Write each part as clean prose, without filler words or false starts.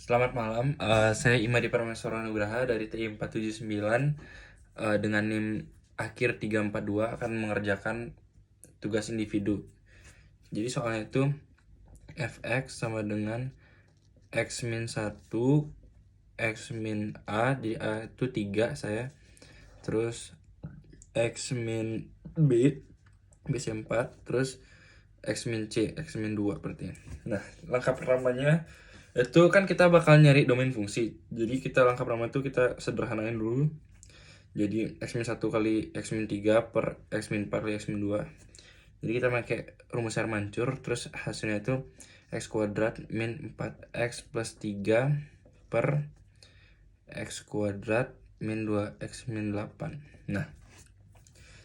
Selamat malam, saya Imadi Parameswara Nugraha dari TI 479 dengan NIM akhir 342 akan mengerjakan tugas individu. Jadi soalnya itu fx sama dengan x min 1, x min a, di a itu 3 saya. Terus x min b, b 4, terus x min c, x min 2 berarti. Nah, langkah pertamanya itu kan kita bakal nyari domain fungsi. Jadi kita langkah pertama itu kita sederhanain dulu. Jadi x min 1 kali x min 3 per x min 4 kali x min 2. Jadi kita pakai rumus R mancur, terus hasilnya itu x kuadrat min 4x plus 3 per x kuadrat min 2x min 8. Nah,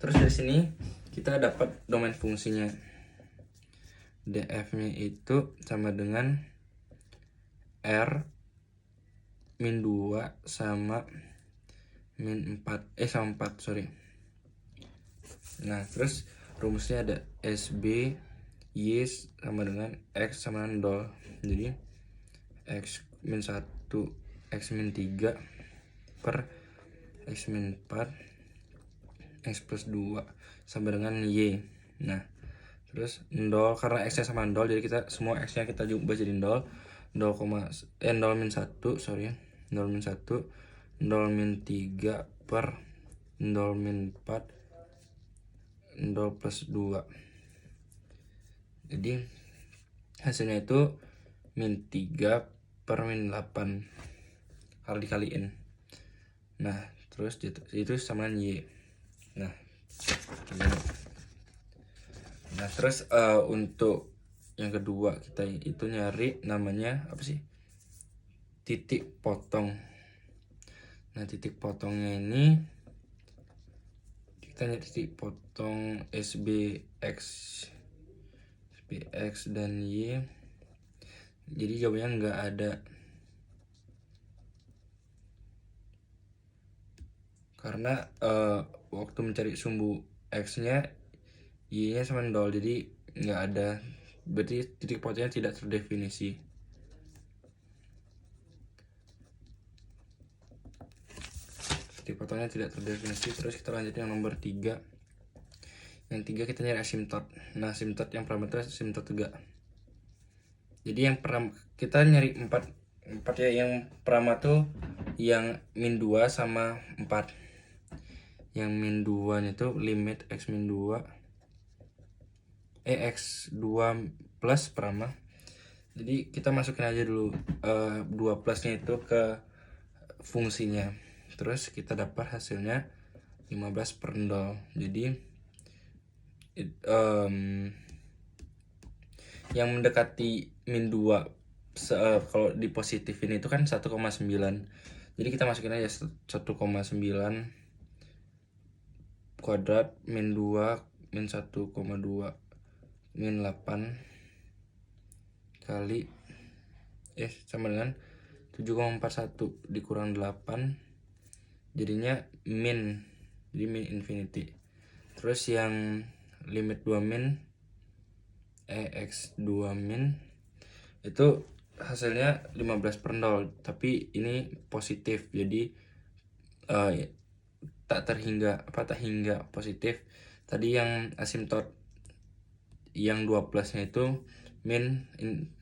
terus dari sini kita dapat domain fungsinya. df-nya itu sama dengan R min 2 sama min 4 sama 4, sorry. Nah, terus rumusnya ada SB Y sama dengan X sama dengan 0. Jadi X min 1 X min 3 per X min 4 X plus 2 sama dengan Y. Nah, terus 0 karena X nya sama 0, jadi kita semua X nya kita ubah jadi 0. 0 min 1, sorry, 0 min 1, 0 min 3 per 0 min 4, 0 plus 2. Jadi hasilnya itu min 3 per min 8 kalau dikaliin. Nah, terus itu sama dengan Y. Nah, terus untuk yang kedua kita itu nyari namanya apa sih? Titik potong. Nah, titik potongnya ini kita nyari titik potong SBX dan Y. Jadi jawabannya nggak ada, karena waktu mencari sumbu X nya Y nya sama 0, jadi nggak ada, berarti titik potongnya tidak terdefinisi. Titik potongnya tidak terdefinisi. Terus kita lanjut yang nomor 3. Yang 3 kita nyari asimtot. Nah, asimtot yang pertama itu asimtot 3. Jadi yang pertama kita nyari 4 ya. Yang pertama tuh yang min 2 sama 4. Yang min 2 nya itu limit x min 2 x2 plus pertama. Jadi kita masukin aja dulu 2 plusnya itu ke fungsinya. Terus kita dapat hasilnya 15 per 0. Jadi yang mendekati min 2 kalau di positif ini itu kan 1,9. Jadi kita masukin aja 1,9 kuadrat min 2 min 1,2 min 8 kali sama dengan 7,41 dikurang 8, jadinya min, jadi min infinity. Terus yang limit 2 min x2 min itu hasilnya 15 per 0, tapi ini positif, jadi tak hingga positif. Tadi yang asimtot yang 2 plusnya itu min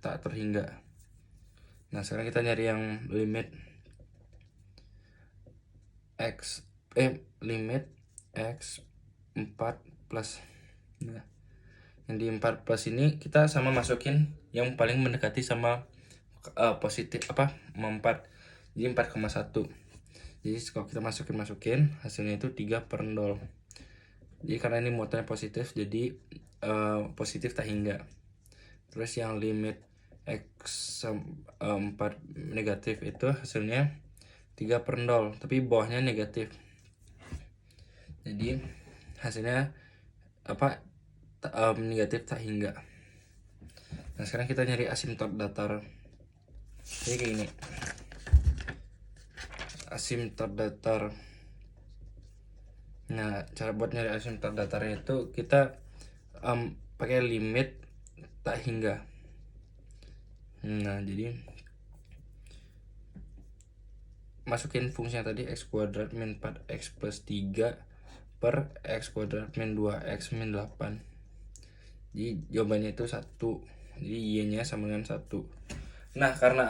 tak terhingga. Nah, sekarang kita nyari yang limit limit x 4 plus. Nah, yang di 4 plus ini kita sama masukin yang paling mendekati sama positif 4. Jadi 4,1. Jadi kalau kita masukin hasilnya itu 3 per 0. Jadi karena ini muatannya positif, jadi positif tak hingga. Terus yang limit x 4 negatif itu hasilnya 3 per 0, tapi bawahnya negatif. Jadi hasilnya negatif tak hingga. Nah, sekarang kita nyari asimtot datar. Jadi kayak gini. Asimtot datar. Nah, cara buat nyari asimtot datarnya itu kita pakai limit tak hingga. Nah, jadi masukin fungsinya tadi x kuadrat min 4x plus 3 per x kuadrat min 2x min 8. Jadi jawabannya itu 1. Jadi y-nya sama dengan 1. Nah, karena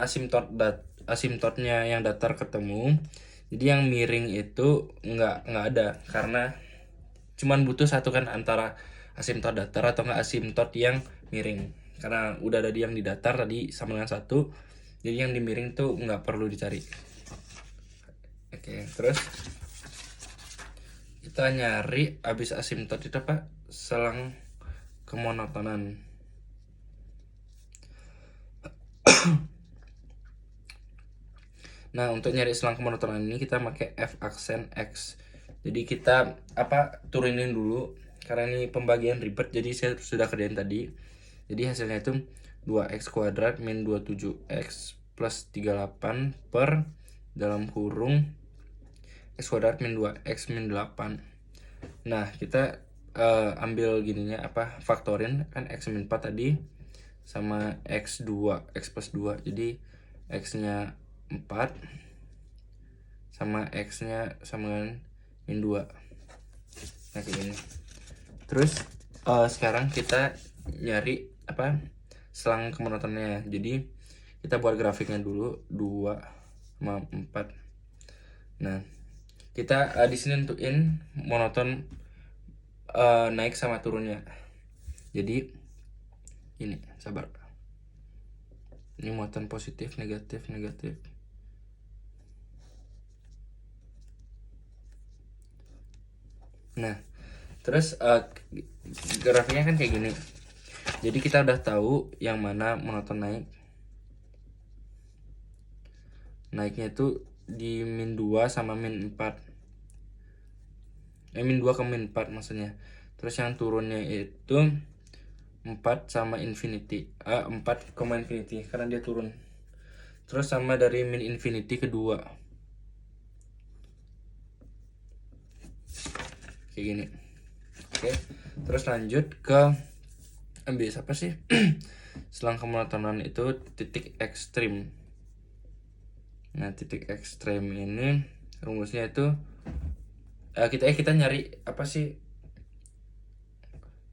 asimtotnya yang datar ketemu, jadi yang miring itu nggak ada, karena cuman butuh satu kan antara asimtot datar atau nggak asimtot yang miring. Karena udah ada yang di datar tadi sama dengan 1, jadi yang di miring tuh nggak perlu dicari. Oke, terus kita nyari abis asimtot itu apa? Selang kemonotonan. Nah, untuk nyari selang kemonotonan ini kita pakai f aksen x. Jadi kita turunin dulu karena ini pembagian ribet, jadi saya sudah kerjain tadi. Jadi hasilnya itu 2x kuadrat min 27x plus 38 per dalam kurung x kuadrat min 2x min 8. Nah, kita ambil gininya faktorin kan x min 4 tadi sama x2 x plus 2. Jadi x-nya 4 sama x-nya sama dengan min 2. Nah, kayak gini. Terus sekarang kita nyari selang kemonotonnya. Jadi kita buat grafiknya dulu 2 sama 4. Nah, kita di sini nentuin monoton naik sama turunnya. Jadi ini, sabar. Ini monoton positif, negatif, negatif. Nah, terus grafiknya kan kayak gini. Jadi kita udah tahu yang mana monoton naik. Naiknya itu di min 2 sama min 4. Min 2 ke min 4 maksudnya. Terus yang turunnya itu 4 sama infinity. 4, infinity karena dia turun. Terus sama dari min infinity ke 2. Kayak gini. Oke. Terus lanjut ke ambil apa sih? Selang kemonotonan itu titik ekstrim. Nah, titik ekstrem ini rumusnya itu kita nyari apa sih?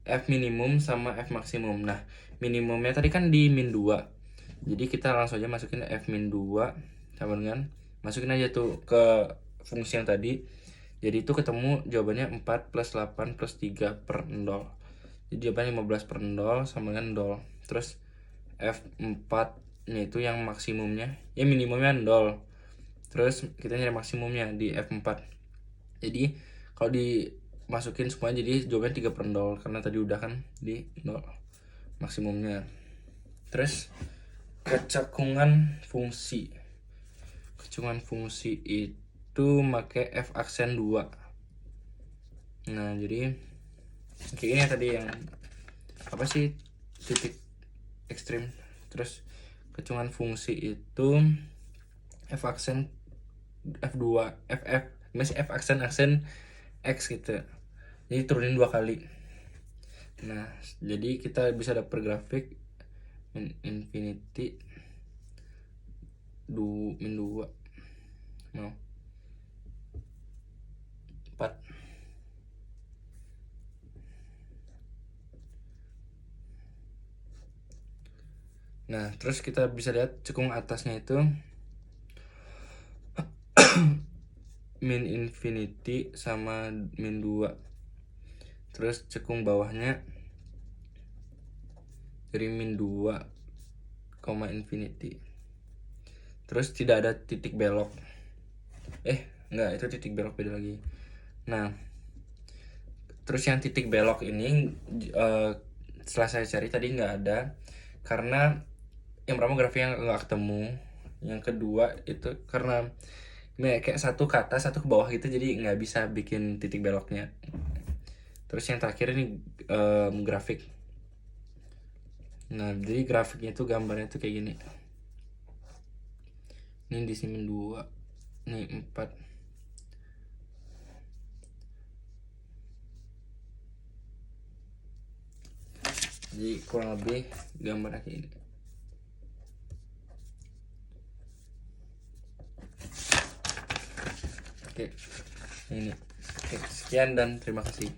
F minimum sama F maksimum. Nah, minimumnya tadi kan di min 2. Jadi kita langsung aja masukin F min 2 sama dengan masukin aja tuh ke fungsi yang tadi. Jadi itu ketemu jawabannya 4 plus 8 plus 3 per 0. Jadi jawabannya 15 per 0 sama dengan 0. Terus F4 nya itu yang maksimumnya, ya minimumnya 0. Terus kita nyari maksimumnya di F4. Jadi kalau dimasukin semua jadi jawabannya 3 per 0 karena tadi udah kan di 0 maksimumnya. Terus kecekungan fungsi. Kecekungan fungsi itu pakai F aksen 2. Nah, jadi kayak ini tadi yang apa sih titik ekstrim. Terus kecekungan fungsi itu F aksen F2 masih F aksen X gitu. Jadi turunin 2 kali. Nah, jadi kita bisa dapat grafik min infinity min 2 no 4. Nah, terus kita bisa lihat cekung atasnya itu min infinity sama min 2. Terus cekung bawahnya dari min 2, infinity. Terus tidak ada titik belok. Enggak, itu titik belok beda lagi. Nah, terus yang titik belok ini setelah saya cari tadi nggak ada, karena yang pertama grafiknya nggak ketemu. Yang kedua itu karena kayak satu ke atas satu ke bawah gitu, jadi nggak bisa bikin titik beloknya. Terus yang terakhir ini grafik. Nah, jadi grafiknya itu gambarnya tuh kayak gini. Ini di sini 2, ini 4. Jadi kurang lebih gambarnya kayak ini. Oke, ini. Oke, sekian dan terima kasih.